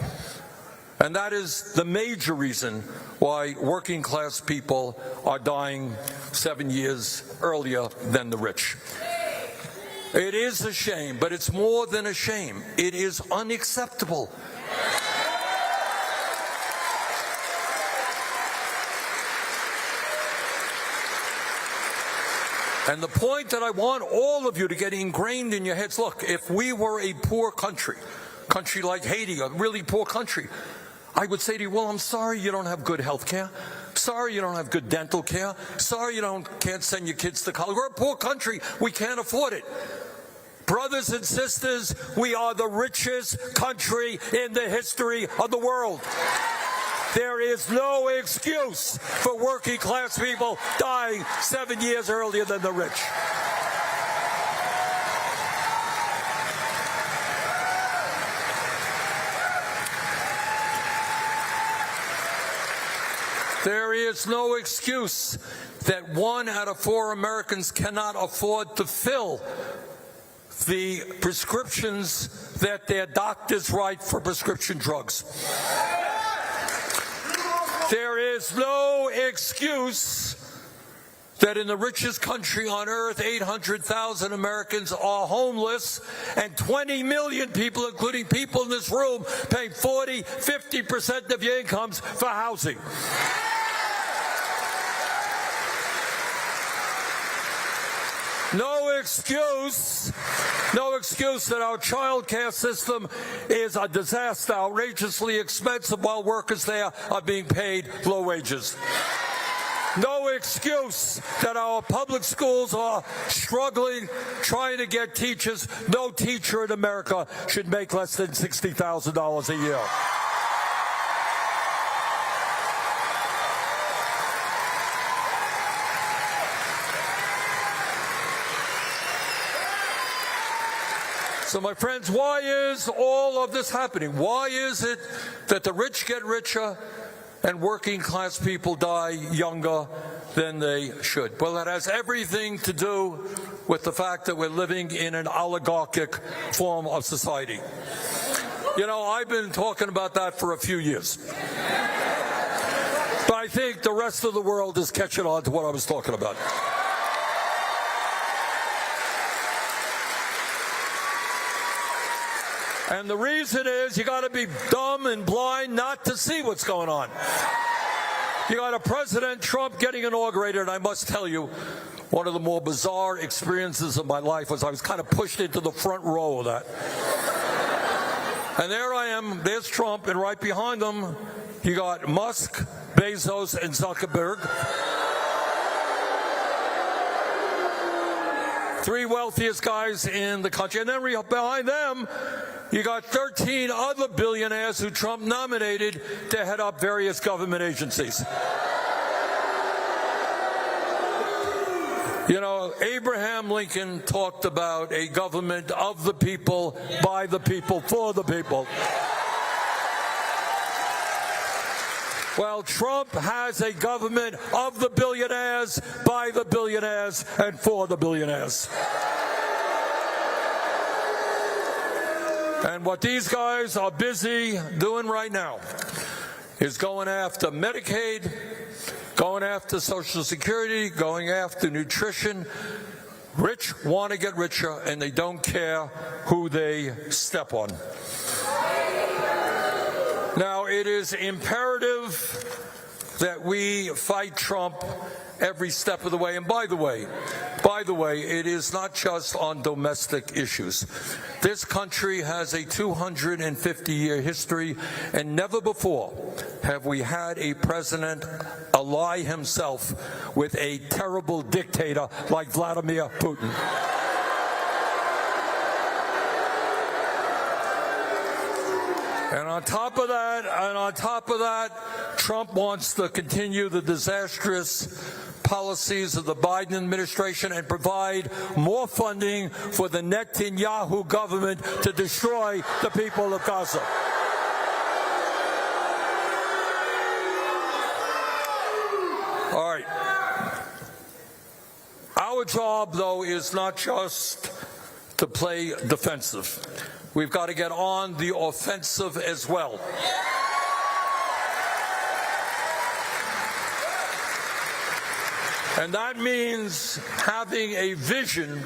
Speaker 5: And that is the major reason why working class people are dying 7 years earlier than the rich. It is a shame, but it's more than a shame. It is unacceptable. And the point that I want all of you to get ingrained in your heads, look, if we were a poor country like Haiti, a really poor country, I would say to you, well, I'm sorry you don't have good health care. Sorry you don't have good dental care. Sorry you can't send your kids to college. We're a poor country. We can't afford it. Brothers and sisters, we are the richest country in the history of the world. There is no excuse for working class people dying 7 years earlier than the rich. There is no excuse that 1 out of 4 Americans cannot afford to fill the prescriptions that their doctors write for prescription drugs. There is no excuse that in the richest country on earth, 800,000 Americans are homeless, and 20 million people, including people in this room, paying 40, 50% of your incomes for housing. No excuse that our child care system is a disaster, outrageously expensive, while workers there are being paid low wages. No excuse that our public schools are struggling, trying to get teachers. No teacher in America should make less than $60,000 a year. So, my friends, why is all of this happening? Why is it that the rich get richer and working class people die younger than they should? Well, it has everything to do with the fact that we're living in an oligarchic form of society. You know, I've been talking about that for a few years. But I think the rest of the world is catching on to what I was talking about. And the reason is you got to be dumb and blind not to see what's going on. You got a President Trump getting inaugurated, and I must tell you, one of the more bizarre experiences of my life was I was kind of pushed into the front row of that. And there I am, there's Trump, and right behind him, you got Musk, Bezos, and Zuckerberg. 3 wealthiest guys in the country. And then behind them, you got 13 other billionaires who Trump nominated to head up various government agencies. You know, Abraham Lincoln talked about a government of the people, by the people, for the people. Well, Trump has a government of the billionaires, by the billionaires, and for the billionaires. And what these guys are busy doing right now is going after Medicaid, going after Social Security, going after nutrition. Rich want to get richer, and they don't care who they step on. Now, it is imperative that we fight Trump every step of the way. And by the way, it is not just on domestic issues. This country has a 250-year history, and never before have we had a president ally himself with a terrible dictator like Vladimir Putin. And on top of that, Trump wants to continue the disastrous policies of the Biden administration and provide more funding for the Netanyahu government to destroy the people of Gaza. All right. Our job, though, is not just to play defensive. We've got to get on the offensive as well. And that means having a vision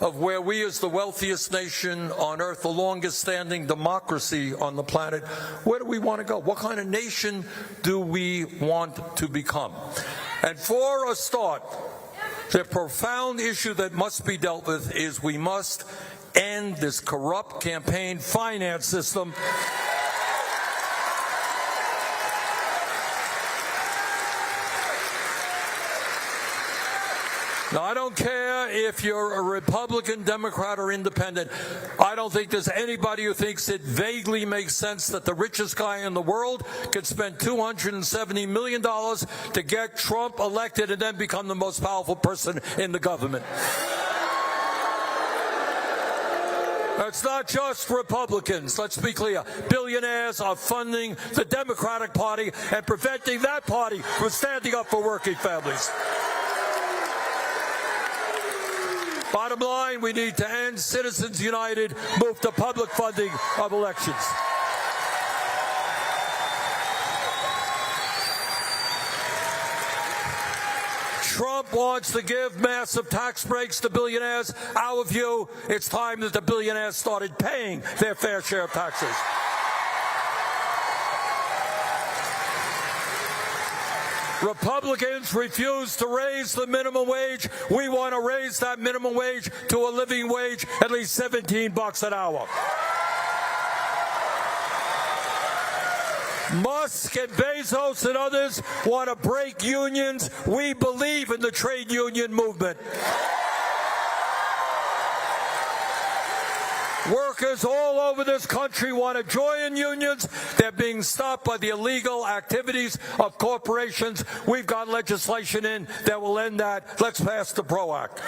Speaker 5: of where we, as the wealthiest nation on earth, the longest standing democracy on the planet, where do we want to go? What kind of nation do we want to become? And for a start, the profound issue that must be dealt with is we must end this corrupt campaign finance system. Now, I don't care if you're a Republican, Democrat, or Independent. I don't think there's anybody who thinks it vaguely makes sense that the richest guy in the world could spend $270 million to get Trump elected and then become the most powerful person in the government. It's not just Republicans. Let's be clear. Billionaires are funding the Democratic Party and preventing that party from standing up for working families. Bottom line, we need to end Citizens United, move to public funding of elections. Trump wants to give massive tax breaks to billionaires. Our view, it's time that the billionaires started paying their fair share of taxes. Republicans refuse to raise the minimum wage. We want to raise that minimum wage to a living wage, at least $17 an hour. Musk and Bezos and others want to break unions. We believe in the trade union movement. Workers all over this country want to join unions. They're being stopped by the illegal activities of corporations. We've got legislation in that will end that. Let's pass the PRO Act.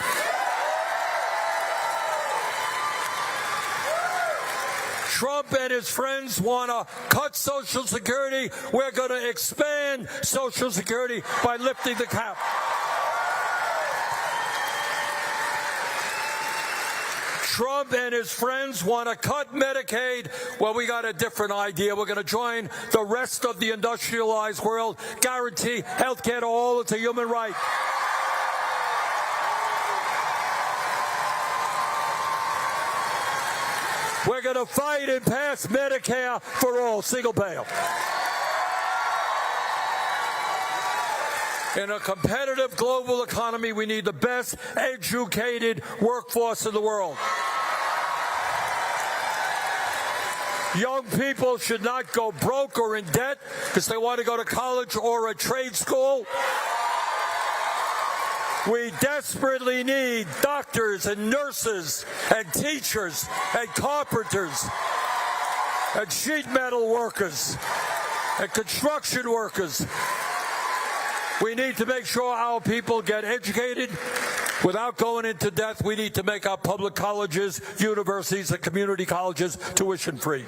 Speaker 5: Trump and his friends want to cut Social Security. We're going to expand Social Security by lifting the cap. Trump and his friends want to cut Medicaid. Well, we got a different idea. We're going to join the rest of the industrialized world, guarantee health care to all. It's a human right. We're going to fight and pass Medicare for all, single payer. In a competitive global economy, we need the best educated workforce in the world. Young people should not go broke or in debt because they want to go to college or a trade school. We desperately need doctors and nurses and teachers and carpenters and sheet metal workers and construction workers. We need to make sure our people get educated without going into debt. We need to make our public colleges, universities, and community colleges tuition free.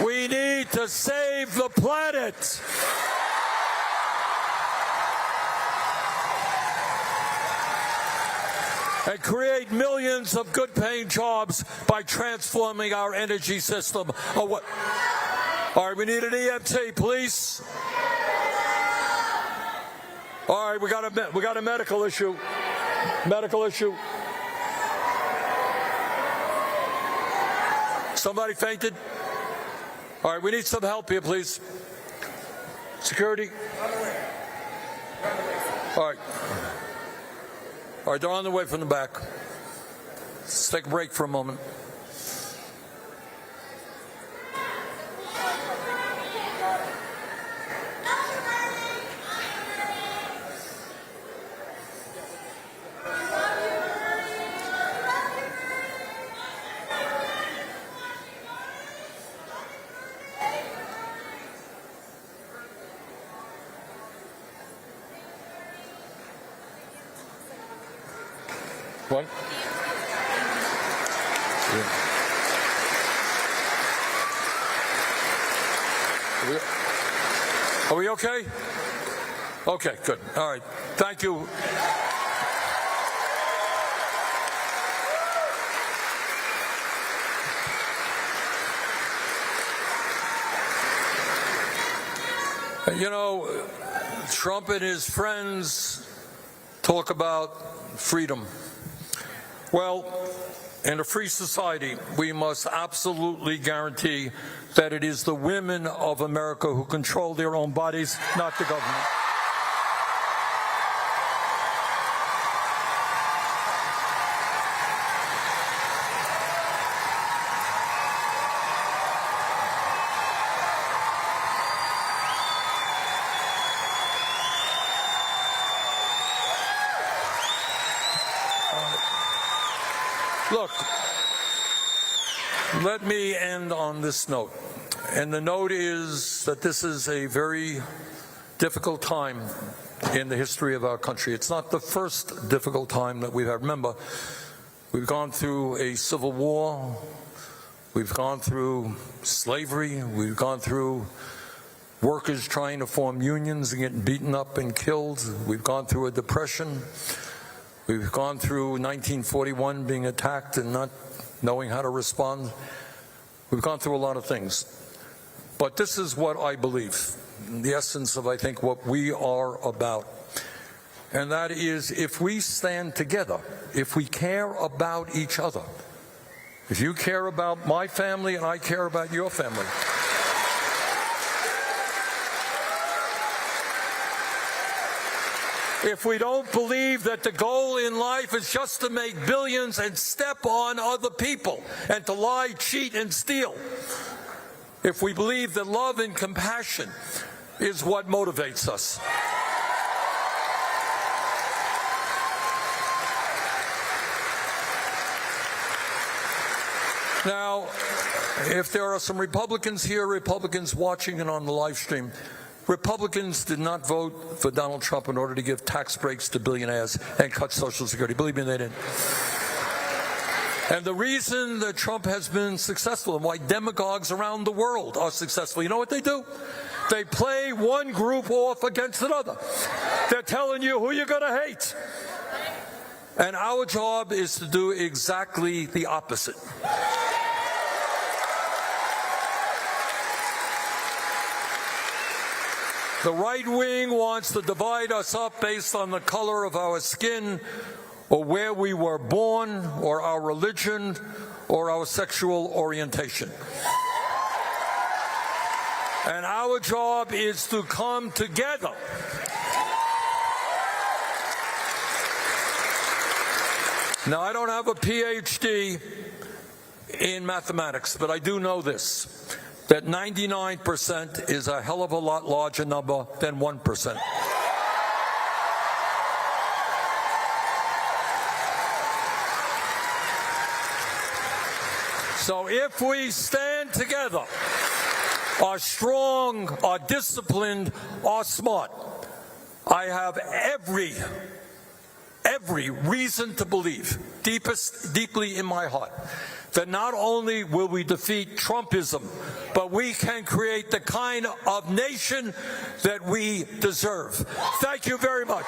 Speaker 5: We need to save the planet. and create millions of good-paying jobs by transforming our energy system. Oh, what? All right, we need an EMT, please. All right, we got a medical issue. Medical issue. Somebody fainted? All right, we need some help here, please. Security. All right. All right, they're on the way from the back. Let's take a break for a moment. What? Yeah. Are we okay? Okay, good. All right. Thank you. You know, Trump and his friends talk about freedom. Well, in a free society, we must absolutely guarantee that it is the women of America who control their own bodies, not the government. Look, let me end on this note. And the note is that this is a very difficult time in the history of our country. It's not the first difficult time that we've had. Remember, we've gone through a civil war. We've gone through slavery. We've gone through workers trying to form unions and getting beaten up and killed. We've gone through a depression. We've gone through 1941 being attacked and not knowing how to respond. We've gone through a lot of things. But this is what I believe, the essence of, I think, what we are about. And that is, if we stand together, if we care about each other, if you care about my family and I care about your family, if we don't believe that the goal in life is just to make billions and step on other people and to lie, cheat, and steal, if we believe that love and compassion is what motivates us, now, if there are some Republicans here, Republicans watching and on the live stream, Republicans did not vote for Donald Trump in order to give tax breaks to billionaires and cut Social Security. Believe me, they didn't. And the reason that Trump has been successful and why demagogues around the world are successful, you know what they do? They play one group off against another. They're telling you who you're going to hate. And our job is to do exactly the opposite. The right wing wants to divide us up based on the color of our skin, or where we were born, or our religion, or our sexual orientation. And our job is to come together. Now, I don't have a PhD in mathematics, but I do know this, that 99% is a hell of a lot larger number than 1%. So if we stand together, are strong, are disciplined, are smart, I have every reason to believe, deeply in my heart, that not only will we defeat Trumpism, but we can create the kind of nation that we deserve. Thank you very much.